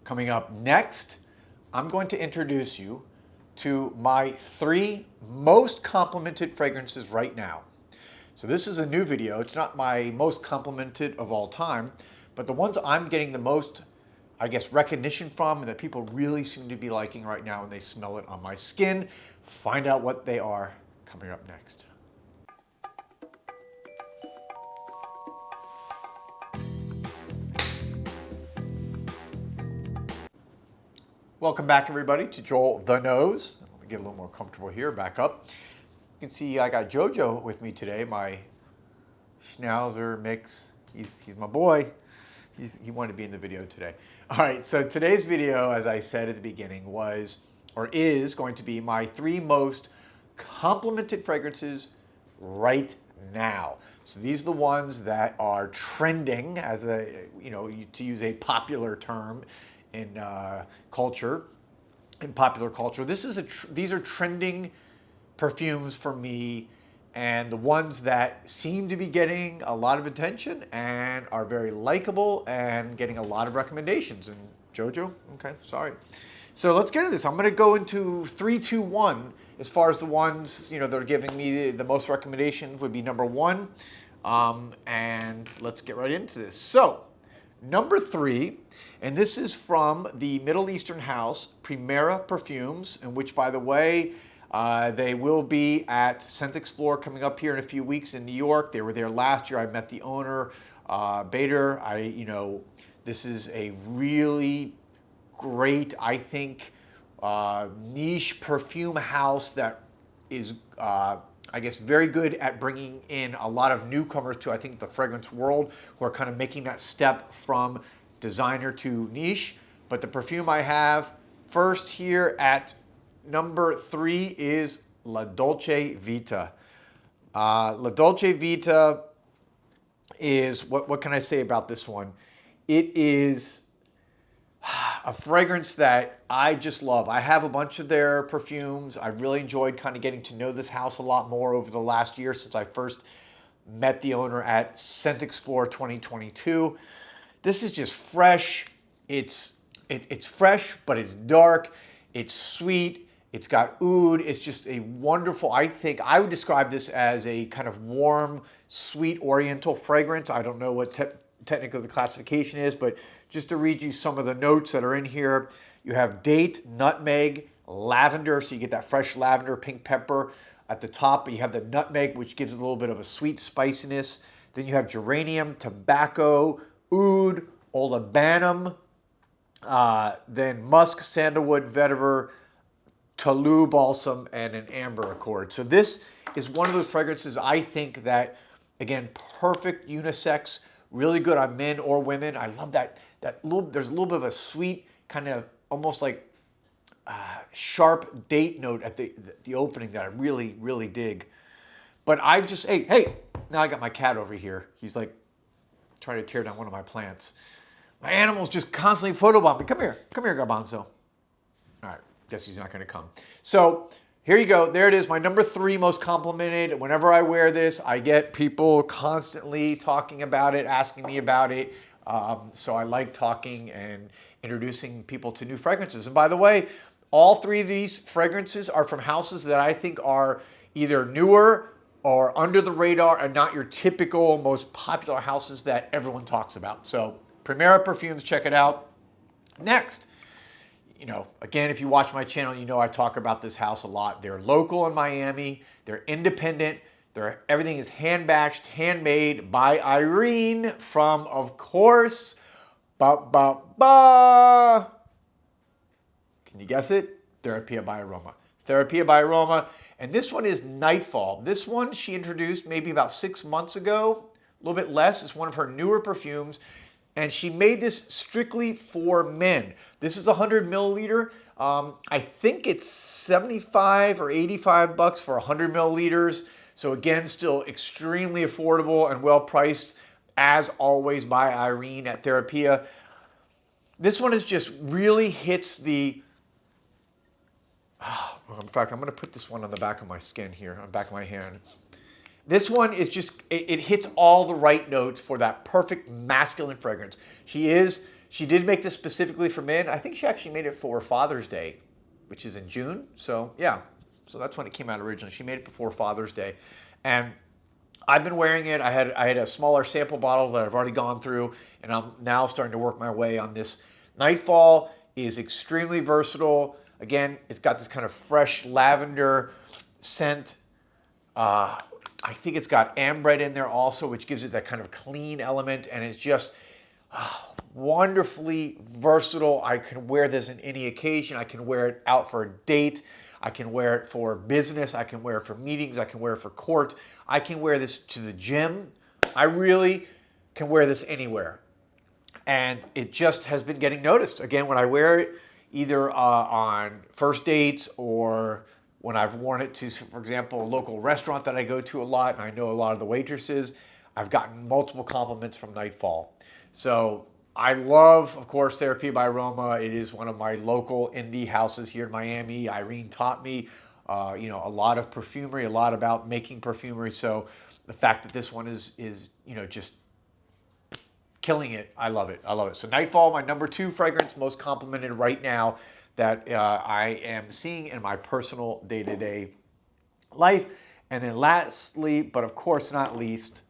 Coming up next, I'm going to introduce you to my 3 most complimented fragrances right now. So this is a new video. It's not my most complimented of all time, but the ones I'm getting the most, I guess, recognition from and that people really seem to be liking right now when they smell it on my skin. Find out what they are coming up next. Welcome back, everybody, to Joel the Nose. Let me get a little more comfortable here, back up. You can see I got Jojo with me today, my Schnauzer mix. He's my boy. He wanted to be in the video today. All right, so today's video, as I said at the beginning, is going to be my 3 most complimented fragrances right now. So these are the ones that are trending, as a, to use a popular term in popular culture. These are trending perfumes for me, and the ones that seem to be getting a lot of attention and are very likable and getting a lot of recommendations. And Jojo, okay, sorry. So let's get into this. I'm going to go into 3, 2, 1 as far as the ones that are giving me the most recommendations would be number 1, and let's get right into this. So number 3, and this is from the Middle Eastern house, Primera Perfumes, in which, by the way, they will be at Scent Explore coming up here in a few weeks in New York. They were there last year. I met the owner, Bader. This is a really great, I think, niche perfume house that is, I guess, very good at bringing in a lot of newcomers to, I think, the fragrance world, who are kind of making that step from designer to niche. But the perfume I have first here at number 3 is La Dolce Vita. La Dolce Vita is, what can I say about this one? It is a fragrance that I just love. I have a bunch of their perfumes. I really enjoyed kind of getting to know this house a lot more over the last year since I first met the owner at Scent Explore 2022. This is just fresh. It's fresh, but it's dark. It's sweet. It's got oud. It's just a wonderful, I think, I would describe this as a kind of warm, sweet oriental fragrance. I don't know what technically the classification is, but just to read you some of the notes that are in here, you have date, nutmeg, lavender, so you get that fresh lavender, pink pepper at the top, but you have the nutmeg, which gives it a little bit of a sweet spiciness. Then you have geranium, tobacco, oud, olibanum, then musk, sandalwood, vetiver, Toulouse balsam, and an amber accord. So this is one of those fragrances I think that, again, perfect unisex, really good on men or women. I love that there's a little bit of a sweet, kind of almost like sharp date note at the opening that I really, really dig. But I just, hey, now I got my cat over here. He's like trying to tear down one of my plants. My animal's just constantly photobombing. Come here, Garbanzo. All right, guess he's not gonna come. So here you go, there it is, my number 3 most complimented. Whenever I wear this, I get people constantly talking about it, asking me about it. So I like talking and introducing people to new fragrances. And by the way, all 3 of these fragrances are from houses that I think are either newer or under the radar and not your typical most popular houses that everyone talks about. So Primera Perfumes, check it out. Next, again, if you watch my channel, I talk about this house a lot. They're local in Miami. They're independent. Everything is hand-batched, handmade by Irene from, of course, Can you guess it? Therapia by Aroma. Therapia by Aroma. And this one is Nightfall. This one she introduced maybe about 6 months ago, a little bit less. It's one of her newer perfumes. And she made this strictly for men. This is 100 milliliter. I think it's 75 or 85 bucks for 100 milliliters. So again, still extremely affordable and well priced, as always, by Irene at Therapia. This one is just really hits the, in fact, I'm gonna put this one on the back of my skin here, on the back of my hand. This one is just, it hits all the right notes for that perfect masculine fragrance. She She did make this specifically for men. I think she actually made it for Father's Day, which is in June. So yeah, so that's when it came out originally. She made it before Father's Day. And I've been wearing it. I had a smaller sample bottle that I've already gone through, and I'm now starting to work my way on this. Nightfall is extremely versatile. Again, it's got this kind of fresh lavender scent. I think it's got ambred in there also, which gives it that kind of clean element, and it's just wonderfully versatile. I can wear this in any occasion. I can wear it out for a date. I can wear it for business. I can wear it for meetings. I can wear it for court. I can wear this to the gym. I really can wear this anywhere. And it just has been getting noticed. Again, when I wear it, either on first dates or when I've worn it to, for example, a local restaurant that I go to a lot, and I know a lot of the waitresses, I've gotten multiple compliments from Nightfall. So I love, of course, Therapy by Aroma. It is one of my local indie houses here in Miami. Irene taught me, a lot of perfumery, a lot about making perfumery. So the fact that this one is just killing it, I love it. I love it. So Nightfall, my number 2 fragrance, most complimented right now that I am seeing in my personal day-to-day life. And then lastly, but of course not least,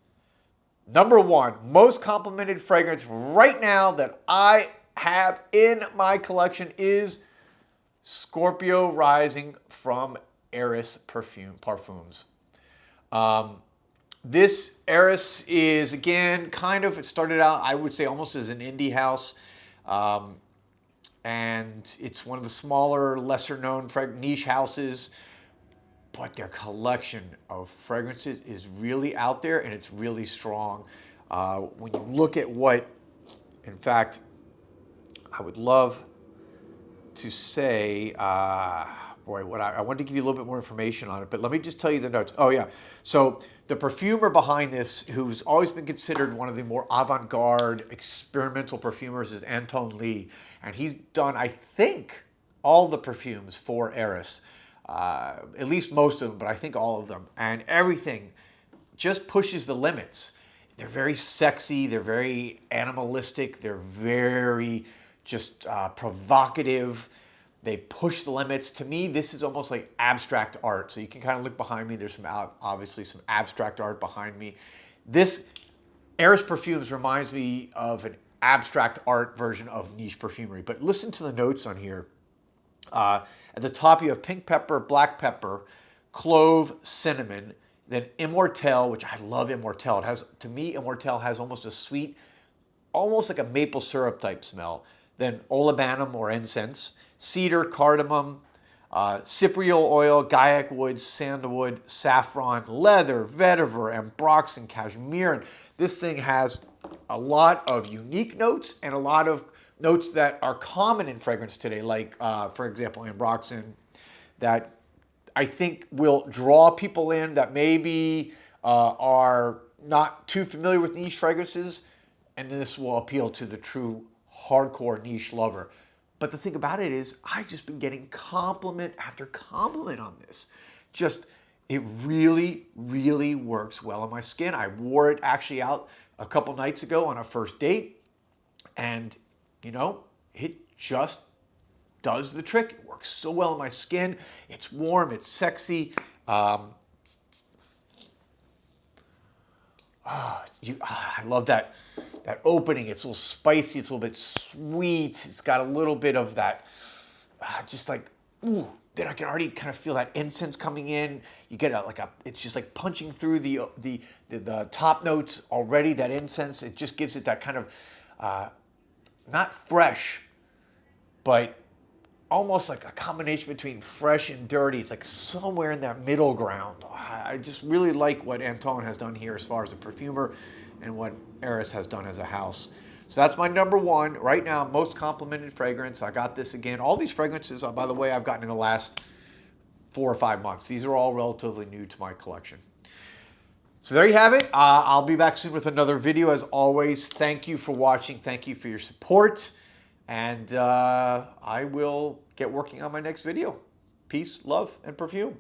number 1 most complimented fragrance right now that I have in my collection is Scorpio Rising from Eris Parfums. This Eris is, again, it started out, I would say, almost as an indie house. And it's one of the smaller, lesser-known niche houses. But their collection of fragrances is really out there, and it's really strong. When you look at what, in fact, I would love to say, I wanted to give you a little bit more information on it, but let me just tell you the notes. Oh, yeah. So the perfumer behind this, who's always been considered one of the more avant-garde experimental perfumers, is Anton Lee. And he's done, I think, all the perfumes for Eris. At least most of them, but I think all of them. And everything just pushes the limits. They're very sexy. They're very animalistic. They're very just provocative. They push the limits. To me, this is almost like abstract art. So you can kind of look behind me. There's obviously some abstract art behind me. This Eris Perfumes reminds me of an abstract art version of niche perfumery. But listen to the notes on here. At the top, you have pink pepper, black pepper, clove, cinnamon, then Immortelle, which I love Immortelle. To me, Immortelle has almost a sweet, almost like a maple syrup type smell. Then olibanum or incense, cedar, cardamom, cypriol oil, gaiac wood, sandalwood, saffron, leather, vetiver, ambroxan, cashmere. And this thing has a lot of unique notes and a lot of notes that are common in fragrance today, like, for example, ambroxan, that I think will draw people in that maybe are not too familiar with niche fragrances, and this will appeal to the true hardcore niche lover. But the thing about it is, I've just been getting compliment after compliment on this. It really, really works well on my skin. I wore it actually out a couple nights ago on a first date, and it just does the trick. It works so well on my skin. It's warm, it's sexy. I love that opening. It's a little spicy, it's a little bit sweet. It's got a little bit of that, then I can already kind of feel that incense coming in. You get it's just like punching through the top notes already, that incense. It just gives it that kind of, not fresh, but almost like a combination between fresh and dirty. It's like somewhere in that middle ground. I just really like what Anton has done here as far as a perfumer and what Eris has done as a house. So that's my number 1 right now, most complimented fragrance. I got this again. All these fragrances, by the way, I've gotten in the last 4 or 5 months. These are all relatively new to my collection. So there you have it. I'll be back soon with another video. As always, thank you for watching. Thank you for your support. And I will get working on my next video. Peace, love, and perfume.